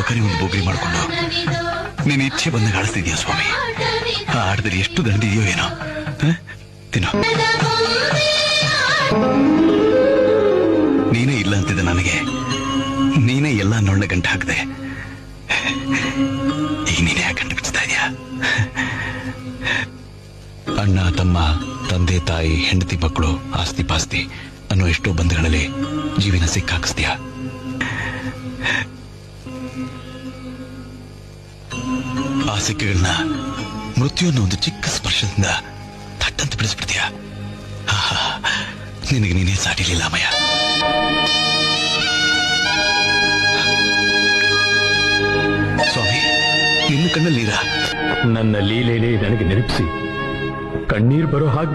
ಬೇಕಾದ್ರೆ ಒಂದು ಬೋಗ್ರಿ ಮಾಡ್ಕೊಂಡು ನೀನ್ ಇಚ್ಛೆ ಬಂದಾಗ ಆಡಿಸ್ತಿದ್ಯಾ ಸ್ವಾಮಿ. ಆ ಆಟದಲ್ಲಿ ಎಷ್ಟು ದಂಡಿದೆಯೋ ಏನೋ. ತಿನ್ನೋ. ನೀನೇ ಇಲ್ಲ ಅಂತಿದ್ದೆ ನನಗೆ, ನೀನೇ ಎಲ್ಲ ನೊಳ್ಳ ಗಂಟೆ ಹಾಕ್ದೆ. ಈಗ ನೀನೇ ಯಾಕೆ ಗಂಟು ಬಿಚ್ತಾ ಇದೆಯಾ? ಅಣ್ಣ ತಮ್ಮ ತಂದೆ ತಾಯಿ ಹೆಂಡತಿ ಮಕ್ಕಳು ಆಸ್ತಿ ಪಾಸ್ತಿ ಅನ್ನೋ ಎಷ್ಟೋ ಬಂಧಗಳಲ್ಲಿ ಜೀವಿನ ಸಿಕ್ಕಾಕಿಸ್ತೀಯ. ಆ ಸಿಕ್ಕುಗಳನ್ನ ಮೃತ್ಯು ಅನ್ನೋ ಒಂದು ಚಿಕ್ಕ ಸ್ಪರ್ಶದಿಂದ ತಟ್ಟಂತ ಬಿಡಿಸ್ಬಿಡ್ತೀಯ. ನಿನಗೆ ನೀನೇ ಸಾಟಿಲಿಲ್ಲ ಅಮ್ಮಯ್ಯ. ಸ್ವಾಮಿ, ನಿನ್ನ ಕಣ್ಣಲ್ಲಿ ನೀರ. ನನ್ನ ಲೀಲೆನೇ ನನಗೆ ನೆನಪಿಸಿ ಕಣ್ಣೀರು ಬರೋ ಹಾಗೆ